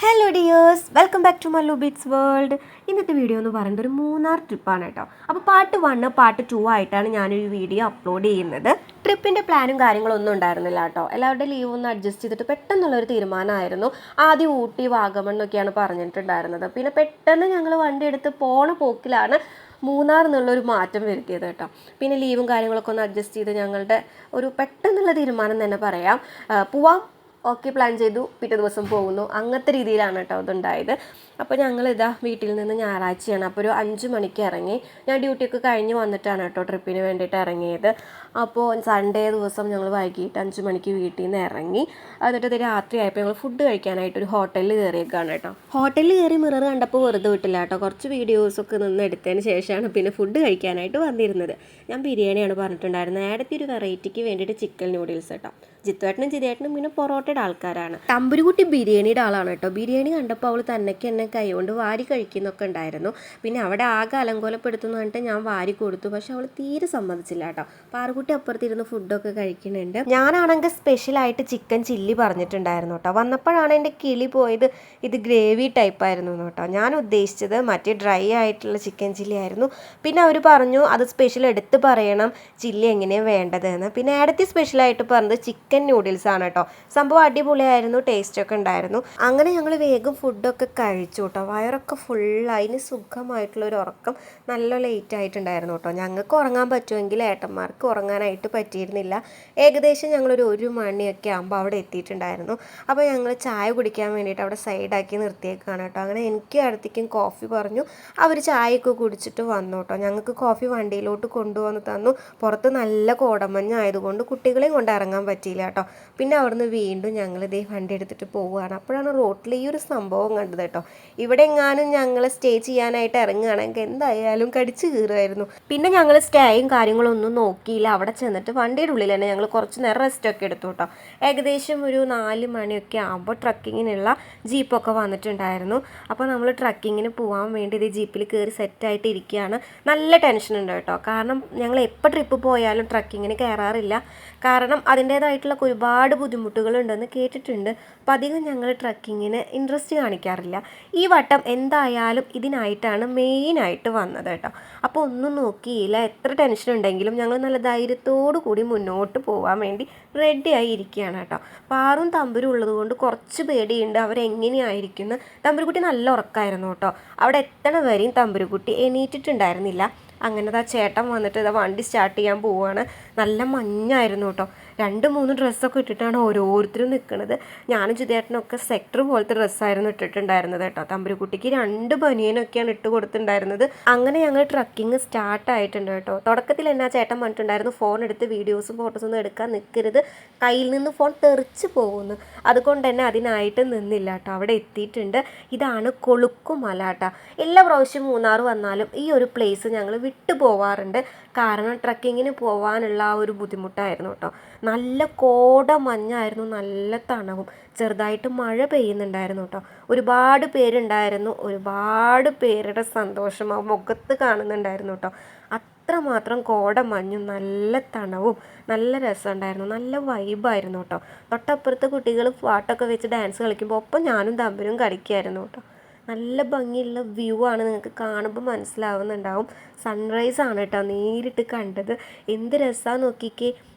Hello dears, welcome back to Mallu Beats World. ഇന്നത്തെ video എന്ന് പറയുന്നത് ഒരു മൂന്നാർ ട്രിപ്പാണ് കേട്ടോ. അപ്പോൾ പാർട്ട് 1 പാർട്ട് 2 ആയിട്ടാണ് ഞാനൊരു വീഡിയോ അപ്ലോഡ് ചെയ്യുന്നത്. ട്രിപ്പിൻ്റെ പ്ലാനും കാര്യങ്ങളൊന്നും ഉണ്ടായിരുന്നില്ല കേട്ടോ. എല്ലാവരുടെ ലീവ് ഒന്ന് അഡ്ജസ്റ്റ് ചെയ്തിട്ട് പെട്ടെന്നുള്ളൊരു തീരുമാനമായിരുന്നു. ആദ്യം ഊട്ടി വാഗമൺ എന്നൊക്കെയാണ് പറഞ്ഞിട്ടുണ്ടായിരുന്നത്. പിന്നെ പെട്ടെന്ന് ഞങ്ങൾ വണ്ടി എടുത്ത് പോണ പോക്കിലാണ് മൂന്നാർ എന്നുള്ളൊരു മാറ്റം വരുത്തിയത് കേട്ടോ. പിന്നെ ലീവും കാര്യങ്ങളൊക്കെ ഒന്ന് അഡ്ജസ്റ്റ് ചെയ്ത് ഞങ്ങളുടെ ഒരു പെട്ടെന്നുള്ള തീരുമാനം തന്നെ പറയാം. പോവാം, ഓക്കെ, പ്ലാൻ ചെയ്തു, പിറ്റേ ദിവസം പോകുന്നു, അങ്ങനത്തെ രീതിയിലാണ് കേട്ടോ അതുണ്ടായത്. അപ്പോൾ ഞങ്ങളിതാ വീട്ടിൽ നിന്ന് ഞായറാഴ്ചയാണ്, അപ്പോൾ ഒരു 5 മണിക്ക് ഇറങ്ങി. ഞാൻ ഡ്യൂട്ടിയൊക്കെ കഴിഞ്ഞ് വന്നിട്ടാണ് കേട്ടോ ട്രിപ്പിന് വേണ്ടിയിട്ട് ഇറങ്ങിയത്. അപ്പോൾ സൺഡേ ദിവസം ഞങ്ങൾ വൈകിട്ട് 5 മണിക്ക് വീട്ടിൽ നിന്ന് ഇറങ്ങി. എന്നിട്ട് ഇത് രാത്രിയായപ്പോൾ ഞങ്ങൾ ഫുഡ് കഴിക്കാനായിട്ട് ഒരു ഹോട്ടലിൽ കയറിയേക്കാണ് കേട്ടോ. ഹോട്ടലിൽ കയറി മിറർ കണ്ടപ്പോൾ വെറുതെ വിട്ടില്ല കേട്ടോ. കുറച്ച് വീഡിയോസൊക്കെ നിന്ന് എടുത്തതിന് ശേഷമാണ് പിന്നെ ഫുഡ് കഴിക്കാനായിട്ട് വന്നിരുന്നത്. ഞാൻ ബിരിയാണിയാണ് പറഞ്ഞിട്ടുണ്ടായിരുന്നത്. ആടത്തെ ഒരു വെറൈറ്റിക്ക് വേണ്ടിയിട്ട് ചിക്കൻ നൂഡിൽസ് കേട്ടോ. ജിത്തുവേട്ടനും ജിതേട്ടനും പിന്നെ പൊറോട്ടയുടെ ആൾക്കാരാണ്. തമ്പുരുകുട്ടി ബിരിയാണിയുടെ ആളാണ് കേട്ടോ. ബിരിയാണി കണ്ടപ്പോൾ അവൾ തന്നെക്ക് എന്നെ കൈകൊണ്ട് വാരി കഴിക്കുന്നൊക്കെ ഉണ്ടായിരുന്നു. പിന്നെ അവിടെ ആകെ അലങ്കോലപ്പെടുത്തുന്നു പറഞ്ഞിട്ട് ഞാൻ വാരി കൊടുത്തു. പക്ഷെ അവൾ തീരെ സമ്മതിച്ചില്ല കേട്ടോ. പാറുകുട്ടി അപ്പുറത്തിരുന്ന് ഫുഡൊക്കെ കഴിക്കുന്നുണ്ട്. ഞാനാണെങ്കിൽ സ്പെഷ്യലായിട്ട് ചിക്കൻ ചില്ലി പറഞ്ഞിട്ടുണ്ടായിരുന്നു കേട്ടോ. വന്നപ്പോഴാണ് എൻ്റെ കിളി പോയത്. ഇത് ഗ്രേവി ടൈപ്പായിരുന്നു കേട്ടോ. ഞാൻ ഉദ്ദേശിച്ചത് മറ്റേ ഡ്രൈ ആയിട്ടുള്ള ചിക്കൻ ചില്ലി ആയിരുന്നു. പിന്നെ അവർ പറഞ്ഞു അത് സ്പെഷ്യൽ എടുത്ത് പറയണം ചില്ലി എങ്ങനെയാണ് വേണ്ടതെന്ന്. പിന്നെ ആടത്തി സ്പെഷ്യലായിട്ട് പറഞ്ഞത് ചിക്കൻ നൂഡിൽസ് ആണ് കേട്ടോ. സംഭവം അടിപൊളിയായിരുന്നു, ടേസ്റ്റൊക്കെ ഉണ്ടായിരുന്നു. അങ്ങനെ ഞങ്ങൾ വേഗം ഫുഡൊക്കെ കഴിച്ചു കേട്ടോ. വയറൊക്കെ ഫുള്ളായി, സുഖമായിട്ടുള്ളൊരു ഉറക്കം. നല്ല ലേറ്റ് ആയിട്ടുണ്ടായിരുന്നു കേട്ടോ. ഞങ്ങൾക്ക് ഉറങ്ങാൻ പറ്റുമെങ്കിൽ ഏട്ടന്മാർക്ക് ഉറങ്ങാനായിട്ട് പറ്റിയിരുന്നില്ല. ഏകദേശം ഞങ്ങളൊരു 1 മണിയൊക്കെ ആകുമ്പോൾ അവിടെ എത്തിയിട്ടുണ്ടായിരുന്നു. അപ്പോൾ ഞങ്ങൾ ചായ കുടിക്കാൻ വേണ്ടിയിട്ട് അവിടെ സൈഡാക്കി നിർത്തിയേക്കാണ് കേട്ടോ. അങ്ങനെ എനിക്കും അടുത്തേക്കും കോഫി പറഞ്ഞു. അവർ ചായയൊക്കെ കുടിച്ചിട്ട് വന്നു കേട്ടോ. ഞങ്ങൾക്ക് കോഫി വണ്ടിയിലോട്ട് കൊണ്ടുവന്ന് തന്നു. പുറത്ത് നല്ല കോടമഞ്ഞായതുകൊണ്ട് കുട്ടികളെയും കൊണ്ട് ഇറങ്ങാൻ പറ്റിയില്ല കേട്ടോ. പിന്നെ അവിടുന്ന് വീണ്ടും ഞങ്ങൾ ഇതേ വണ്ടി എടുത്തിട്ട് പോവുകയാണ്. അപ്പോഴാണ് റോട്ടിൽ ഈ ഒരു സംഭവം കണ്ടത് കേട്ടോ. ഇവിടെ എങ്ങാനും ഞങ്ങൾ സ്റ്റേ ചെയ്യാനായിട്ട് ഇറങ്ങുകയാണെങ്കിൽ എന്തായാലും കടിച്ചു കീറുമായിരുന്നു. പിന്നെ ഞങ്ങൾ സ്റ്റേയും കാര്യങ്ങളൊന്നും നോക്കിയില്ല. അവിടെ ചെന്നിട്ട് വണ്ടിയുടെ ഉള്ളിൽ തന്നെ ഞങ്ങൾ കുറച്ച് നേരം റെസ്റ്റൊക്കെ എടുത്തു കേട്ടോ. ഏകദേശം ഒരു 4 മണിയൊക്കെ ആകുമ്പോൾ ട്രക്കിങ്ങിനുള്ള ജീപ്പൊക്കെ വന്നിട്ടുണ്ടായിരുന്നു. അപ്പോൾ നമ്മൾ ട്രക്കിങ്ങിന് പോകാൻ വേണ്ടി ഇത് ജീപ്പിൽ കയറി സെറ്റായിട്ട് ഇരിക്കുകയാണ്. നല്ല ടെൻഷനുണ്ട് കേട്ടോ. കാരണം ഞങ്ങൾ എപ്പോൾ ട്രിപ്പ് പോയാലും ട്രക്കിങ്ങിന് കയറാറില്ല. കാരണം അതിൻ്റേതായിട്ടുള്ള ഒരുപാട് ബുദ്ധിമുട്ടുകളുണ്ടെന്ന് കേട്ടിട്ടുണ്ട്. അപ്പം അധികം ഞങ്ങൾ ട്രക്കിങ്ങിന് ഇൻട്രസ്റ്റ് കാണിക്കാറില്ല. ഈ വട്ടം എന്തായാലും ഇതിനായിട്ടാണ് മെയിനായിട്ട് വന്നത് കേട്ടോ. അപ്പോൾ ഒന്നും നോക്കിയില്ല. എത്ര ടെൻഷൻ ഉണ്ടെങ്കിലും ഞങ്ങൾ നല്ല ധൈര്യത്തോടു കൂടി മുന്നോട്ട് പോകാൻ വേണ്ടി റെഡിയായി ഇരിക്കുകയാണ് കേട്ടോ. പാറും തമ്പുരും ഉള്ളത് കൊണ്ട് കുറച്ച് പേടിയുണ്ട് അവരെങ്ങനെയായിരിക്കുന്നു. തമ്പുരുക്കുട്ടി നല്ല ഉറക്കമായിരുന്നു കേട്ടോ. അവിടെ എത്തണ വരെയും തമ്പുരുക്കുട്ടി എണീറ്റിട്ടുണ്ടായിരുന്നില്ല. അങ്ങനെ ചേട്ടൻ വന്നിട്ട് വണ്ടി സ്റ്റാർട്ട് ചെയ്യാൻ പോവുകയാണ്. നല്ല മഞ്ഞായിരുന്നു കേട്ടോ. 2-3 ഡ്രസ്സൊക്കെ ഇട്ടിട്ടാണ് ഓരോരുത്തരും നിൽക്കുന്നത്. ഞാനും ജിതേട്ടനൊക്കെ സെക്ടർ പോലത്തെ ഡ്രസ്സായിരുന്നു ഇട്ടിട്ടുണ്ടായിരുന്നത് കേട്ടോ. തമ്പുരുക്കുട്ടിക്ക് 2 ബനിയനൊക്കെയാണ് ഇട്ട് കൊടുത്തിട്ടുണ്ടായിരുന്നത്. അങ്ങനെ ഞങ്ങൾ ട്രക്കിങ് സ്റ്റാർട്ടായിട്ടുണ്ട് കേട്ടോ. തുടക്കത്തിൽ എന്നാ ചേട്ടൻ പറഞ്ഞിട്ടുണ്ടായിരുന്നു ഫോൺ എടുത്ത് വീഡിയോസും ഫോട്ടോസൊന്നും എടുക്കാൻ നിൽക്കരുത്, കയ്യിൽ നിന്ന് ഫോൺ തെറിച്ച് പോകുന്നു. അതുകൊണ്ട് തന്നെ അതിനായിട്ട് നിന്നില്ല കേട്ടോ. അവിടെ എത്തിയിട്ടുണ്ട്. ഇതാണ് കൊളുക്കുമല കേട്ടോ. എല്ലാ പ്രാവശ്യം മൂന്നാർ വന്നാലും ഈ ഒരു പ്ലേസ് ഞങ്ങൾ വിട്ടു പോവാറുണ്ട്. കാരണം ട്രക്കിങ്ങിന് പോകാനുള്ള ആ ഒരു ബുദ്ധിമുട്ടായിരുന്നു കേട്ടോ. നല്ല കോട മഞ്ഞായിരുന്നു, നല്ല തണവും, ചെറുതായിട്ട് മഴ പെയ്യുന്നുണ്ടായിരുന്നു കേട്ടോ. ഒരുപാട് പേരുണ്ടായിരുന്നു. ഒരുപാട് പേരുടെ സന്തോഷം ആ മുഖത്ത് കാണുന്നുണ്ടായിരുന്നു കേട്ടോ. അത്രമാത്രം കോട മഞ്ഞും നല്ല തണവും നല്ല രസമുണ്ടായിരുന്നു. നല്ല വൈബായിരുന്നു കേട്ടോ. തൊട്ടപ്പുറത്ത് കുട്ടികൾ പാട്ടൊക്കെ വെച്ച് ഡാൻസ് കളിക്കുമ്പോൾ ഒപ്പം ഞാനും തമ്പുരും കളിക്കുമായിരുന്നു കേട്ടോ. നല്ല ഭംഗിയുള്ള വ്യൂ ആണ്, നിങ്ങൾക്ക് കാണുമ്പോൾ മനസ്സിലാവുന്നുണ്ടാവും. സൺറൈസ് ആണ് കേട്ടോ നേരിട്ട് കണ്ടത്. എന്ത് രസമാണ് നോക്കിക്കേ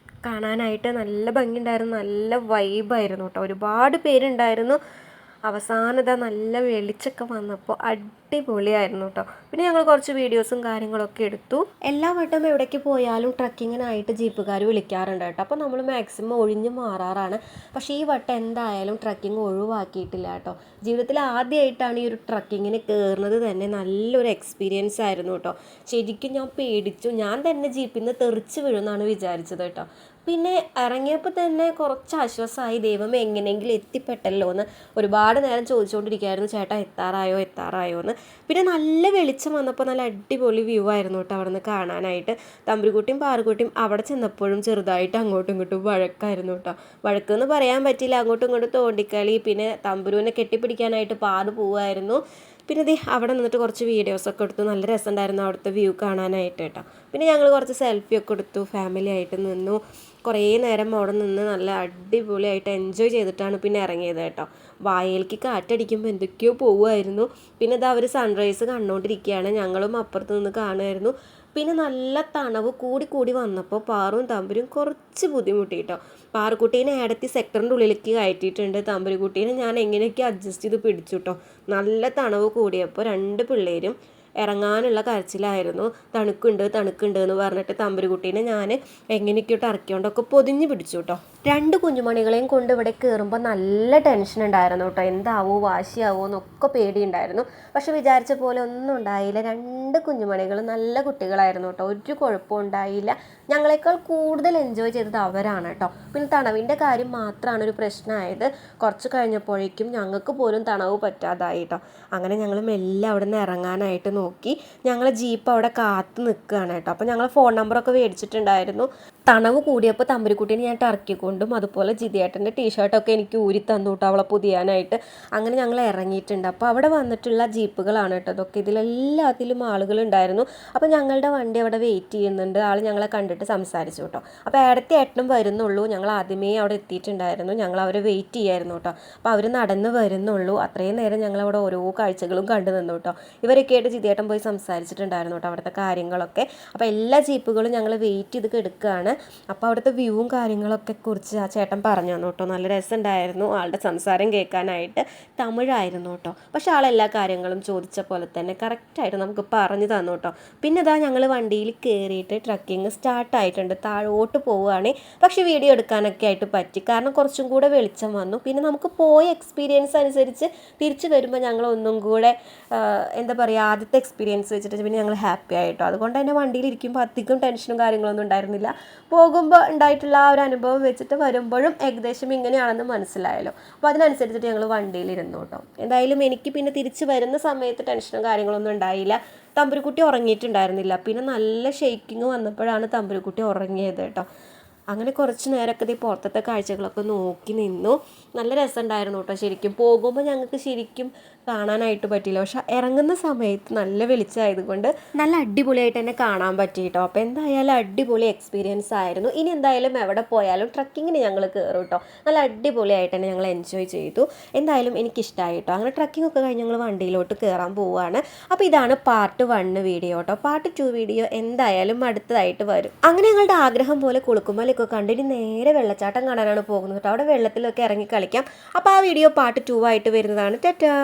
കാണാനായിട്ട്. നല്ല ഭംഗിയുണ്ടായിരുന്നു, നല്ല വൈബായിരുന്നു കേട്ടോ. ഒരുപാട് പേരുണ്ടായിരുന്നു. അവസാനത നല്ല വെളിച്ചൊക്കെ വന്നപ്പോൾ അടിപൊളിയായിരുന്നു കേട്ടോ. പിന്നെ ഞങ്ങൾ കുറച്ച് വീഡിയോസും കാര്യങ്ങളൊക്കെ എടുത്തു. എല്ലാ വട്ടം എവിടേക്ക് പോയാലും ട്രക്കിങ്ങിനായിട്ട് ജീപ്പുകാർ വിളിക്കാറുണ്ട് കേട്ടോ. അപ്പോൾ നമ്മൾ മാക്സിമം ഒഴിഞ്ഞു മാറാറാണ്. പക്ഷേ ഈ വട്ടം എന്തായാലും ട്രക്കിങ് ഒഴിവാക്കിയിട്ടില്ല കേട്ടോ. ജീവിതത്തിൽ ആദ്യമായിട്ടാണ് ഈ ഒരു ട്രക്കിങ്ങിന് കയറുന്നത് തന്നെ. നല്ലൊരു എക്സ്പീരിയൻസ് ആയിരുന്നു കേട്ടോ. ശരിക്കും ഞാൻ പേടിച്ചു. ഞാൻ തന്നെ ജീപ്പിൽ നിന്ന് തെറിച്ച് വീഴുമെന്നാണ് വിചാരിച്ചത് കേട്ടോ. പിന്നെ ഇറങ്ങിയപ്പോൾ തന്നെ കുറച്ച് ആശ്വാസമായി. ദൈവം എങ്ങനെയെങ്കിലും എത്തിപ്പെട്ടല്ലോ എന്ന് ഒരുപാട് നേരം ചോദിച്ചുകൊണ്ടിരിക്കുകയായിരുന്നു, ചേട്ടാ എത്താറായോ എത്താറായോ എന്ന്. പിന്നെ നല്ല വെളിച്ചം വന്നപ്പോൾ നല്ല അടിപൊളി വ്യൂ ആയിരുന്നു കേട്ടോ അവിടെ നിന്ന് കാണാനായിട്ട്. തമ്പുരുക്കുട്ടിയും പാറുക്കുട്ടിയും അവിടെ ചെന്നപ്പോഴും ചെറുതായിട്ട് അങ്ങോട്ടും ഇങ്ങോട്ടും വഴക്കായിരുന്നു കേട്ടോ. വഴക്കെന്ന് പറയാൻ പറ്റില്ല, അങ്ങോട്ടും ഇങ്ങോട്ടും തോണ്ടിക്കളി. പിന്നെ തമ്പുരുവിനെ കെട്ടിപ്പിടിക്കാനായിട്ട് പാറു പോവുമായിരുന്നു. പിന്നെ ദേ അവിടെ നിന്നിട്ട് കുറച്ച് വീഡിയോസൊക്കെ എടുത്തു. നല്ല രസമുണ്ടായിരുന്നു അവിടുത്തെ വ്യൂ കാണാനായിട്ട് കേട്ടോ. പിന്നെ ഞങ്ങൾ കുറച്ച് സെൽഫിയൊക്കെ എടുത്തു, ഫാമിലി ആയിട്ട് നിന്നു. കുറേ നേരം അവിടെ നിന്ന് നല്ല അടിപൊളിയായിട്ട് എൻജോയ് ചെയ്തിട്ടാണ് പിന്നെ ഇറങ്ങിയത് കേട്ടോ. വായയിലേക്ക് കാറ്റടിക്കുമ്പോൾ എന്തൊക്കെയോ പോവുമായിരുന്നു. പിന്നെ ഇത് അവർ സൺറൈസ് കണ്ടുകൊണ്ടിരിക്കുകയാണ്, ഞങ്ങളും അപ്പുറത്ത് നിന്ന് കാണുമായിരുന്നു. പിന്നെ നല്ല തണവ് കൂടി കൂടി വന്നപ്പോൾ പാറും തമ്പുരും കുറച്ച് ബുദ്ധിമുട്ടി കേട്ടോ. പാറുക്കുട്ടീനെ ഏടത്തി സെക്ടറിൻ്റെ ഉള്ളിലേക്ക് കയറ്റിയിട്ടുണ്ട്. തമ്പുരുക്കുട്ടീനെ ഞാൻ എങ്ങനെയൊക്കെ അഡ്ജസ്റ്റ് ചെയ്ത് പിടിച്ചു കേട്ടോ. നല്ല തണവ് കൂടിയപ്പോൾ രണ്ട് പിള്ളേരും ഇറങ്ങാനുള്ള കരച്ചിലായിരുന്നു. തണുക്കുണ്ട് എന്ന് പറഞ്ഞിട്ട് തമ്പുരുക്കുട്ടീനെ ഞാൻ എങ്ങനെയൊക്കെയോട്ട് ഇറക്കിയോണ്ടൊക്കെ പൊതിഞ്ഞ് പിടിച്ചു കേട്ടോ. രണ്ട് കുഞ്ഞുമണികളെയും കൊണ്ട് ഇവിടെ കയറുമ്പോൾ നല്ല ടെൻഷൻ ഉണ്ടായിരുന്നു കേട്ടോ. എന്താവോ വാശിയാവോ എന്നൊക്കെ പേടിയുണ്ടായിരുന്നു. പക്ഷെ വിചാരിച്ച പോലെ ഒന്നും ഉണ്ടായില്ല. രണ്ട് കുഞ്ഞുമണികൾ നല്ല കുട്ടികളായിരുന്നു കേട്ടോ. ഒരു കുഴപ്പവും ഉണ്ടായില്ല. ഞങ്ങളെക്കാൾ കൂടുതൽ എൻജോയ് ചെയ്തത് അവരാണ് കേട്ടോ. പിന്നെ തണവിൻ്റെ കാര്യം മാത്രമാണ് ഒരു പ്രശ്നമായത്. കുറച്ച് കഴിഞ്ഞപ്പോഴേക്കും ഞങ്ങൾക്ക് പോലും തണവ് പറ്റാതായി കേട്ടോ. അങ്ങനെ ഞങ്ങൾ മെല്ലെ അവിടെ നിന്ന് ഇറങ്ങാനായിട്ട് നോക്കി. ഞങ്ങൾ ജീപ്പ് അവിടെ കാത്ത് നിൽക്കുകയാണ് കേട്ടോ. അപ്പോൾ ഞങ്ങൾ ഫോൺ നമ്പറൊക്കെ മേടിച്ചിട്ടുണ്ടായിരുന്നു. തണവ് കൂടിയപ്പോൾ തമ്പുരുക്കുട്ടീനെ ഞാൻ ടർക്കിക്കൊണ്ടും അതുപോലെ ജിതിയേട്ടൻ്റെ ടീഷർട്ടൊക്കെ എനിക്ക് ഊരി തന്നു കേട്ടോ അവളെ പുതിയാനായിട്ട്. അങ്ങനെ ഞങ്ങൾ ഇറങ്ങിയിട്ടുണ്ട്. അപ്പോൾ അവിടെ വന്നിട്ടുള്ള ജീപ്പുകളാണ് കേട്ടോ അതൊക്കെ. ഇതിലെല്ലാത്തിലും ആളുകളുണ്ടായിരുന്നു. അപ്പോൾ ഞങ്ങളുടെ വണ്ടി അവിടെ വെയിറ്റ് ചെയ്യുന്നുണ്ട്. ആൾ ഞങ്ങളെ കണ്ടിട്ട് സംസാരിച്ചു കേട്ടോ. അപ്പോൾ ഏടത്തി ഏട്ടനും വരുന്നുള്ളൂ. ഞങ്ങൾ ആദ്യമേ അവിടെ എത്തിയിട്ടുണ്ടായിരുന്നു. ഞങ്ങൾ അവരെ വെയിറ്റ് ചെയ്യായിരുന്നു കേട്ടോ. അപ്പോൾ അവർ നടന്ന് വരുന്നുള്ളൂ. അത്രയും നേരം ഞങ്ങൾ അവിടെ ഓരോ കാഴ്ചകളും കണ്ടു നിന്നു കേട്ടോ. ഇവരൊക്കെ ആയിട്ട് ജിതിയേട്ടൻ പോയി സംസാരിച്ചിട്ടുണ്ടായിരുന്നു കേട്ടോ അവിടുത്തെ കാര്യങ്ങളൊക്കെ. അപ്പോൾ എല്ലാ ജീപ്പുകളും ഞങ്ങൾ വെയിറ്റ് ചെയ്ത് കിടക്കുകയാണ്. അപ്പോൾ അവിടുത്തെ വ്യൂവും കാര്യങ്ങളൊക്കെ കുറിച്ച് ആ ചേട്ടൻ പറഞ്ഞു തന്നു കേട്ടോ. നല്ല രസമുണ്ടായിരുന്നു ആളുടെ സംസാരം കേൾക്കാനായിട്ട്. തമിഴായിരുന്നു കേട്ടോ. പക്ഷെ ആളെല്ലാ കാര്യങ്ങളും ചോദിച്ച പോലെ തന്നെ കറക്റ്റായിട്ട് നമുക്ക് പറഞ്ഞു തന്നു കേട്ടോ. പിന്നെ ഇതാ ഞങ്ങൾ വണ്ടിയിൽ കയറിയിട്ട് ട്രക്കിങ് സ്റ്റാർട്ടായിട്ടുണ്ട്. താഴോട്ട് പോവുകയാണ്. പക്ഷെ വീഡിയോ എടുക്കാനൊക്കെ ആയിട്ട് പറ്റി, കാരണം കുറച്ചും കൂടെ വെളിച്ചം വന്നു. പിന്നെ നമുക്ക് പോയ എക്സ്പീരിയൻസ് അനുസരിച്ച് തിരിച്ചു വരുമ്പോൾ ഞങ്ങൾ ഒന്നും കൂടെ എന്താ പറയുക, ആദ്യത്തെ എക്സ്പീരിയൻസ് വെച്ചിട്ട് പിന്നെ ഞങ്ങൾ ഹാപ്പി ആയിട്ടോ. അതുകൊണ്ട് തന്നെ വണ്ടിയിൽ ഇരിക്കുമ്പോൾ അധികം ടെൻഷനും കാര്യങ്ങളൊന്നും ഉണ്ടായിരുന്നില്ല. പോകുമ്പോൾ ഉണ്ടായിട്ടുള്ള ആ ഒരു അനുഭവം വെച്ചിട്ട് വരുമ്പോഴും ഏകദേശം ഇങ്ങനെയാണെന്ന് മനസ്സിലായല്ലോ. അപ്പോൾ അതിനനുസരിച്ചിട്ട് ഞങ്ങൾ വണ്ടിയിലിരുന്നു കേട്ടോ. എന്തായാലും എനിക്ക് പിന്നെ തിരിച്ച് വരുന്ന സമയത്ത് ടെൻഷനും കാര്യങ്ങളൊന്നും ഉണ്ടായില്ല. തമ്പുരുക്കുട്ടി ഉറങ്ങിയിട്ടുണ്ടായിരുന്നില്ല. പിന്നെ നല്ല ഷെയ്ക്കിങ് വന്നപ്പോഴാണ് തമ്പുരുക്കുട്ടി ഉറങ്ങിയത് കേട്ടോ. അങ്ങനെ കുറച്ച് നേരമൊക്കെ ഈ പുറത്തത്തെ കാഴ്ചകളൊക്കെ നോക്കി നിന്നു. നല്ല രസമുണ്ടായിരുന്നു കേട്ടോ. ശരിക്കും പോകുമ്പോൾ ഞങ്ങൾക്ക് ശരിക്കും കാണാനായിട്ട് പറ്റില്ല. പക്ഷെ ഇറങ്ങുന്ന സമയത്ത് നല്ല വെളിച്ചമായതുകൊണ്ട് നല്ല അടിപൊളിയായിട്ട് തന്നെ കാണാൻ പറ്റി കേട്ടോ. അപ്പോൾ എന്തായാലും അടിപൊളി എക്സ്പീരിയൻസ് ആയിരുന്നു. ഇനി എന്തായാലും എവിടെ പോയാലും ട്രക്കിങ്ങിന് ഞങ്ങൾ കയറും കേട്ടോ. നല്ല അടിപൊളിയായിട്ട് തന്നെ ഞങ്ങൾ എൻജോയ് ചെയ്തു. എന്തായാലും എനിക്കിഷ്ടമായി കേട്ടോ. അങ്ങനെ ട്രക്കിംഗ് ഒക്കെ കഴിഞ്ഞ് ഞങ്ങൾ വണ്ടിയിലോട്ട് കയറാൻ പോവുകയാണ്. അപ്പോൾ ഇതാണ് പാർട്ട് 1 വീഡിയോ കേട്ടോ. പാർട്ട് 2 വീഡിയോ എന്തായാലും അടുത്തതായിട്ട് വരും. അങ്ങനെ ഞങ്ങളുടെ ആഗ്രഹം പോലെ കുളുക്കുമലൊക്കെ കണ്ടിട്ട് നേരെ വെള്ളച്ചാട്ടം കാണാനാണ് പോകുന്നത് കേട്ടോ. അവിടെ വെള്ളത്തിലൊക്കെ ഇറങ്ങി കളിക്കാം. അപ്പോൾ ആ വീഡിയോ പാർട്ട് 2 ആയിട്ട് വരുന്നതാണ്. ടാറ്റാ.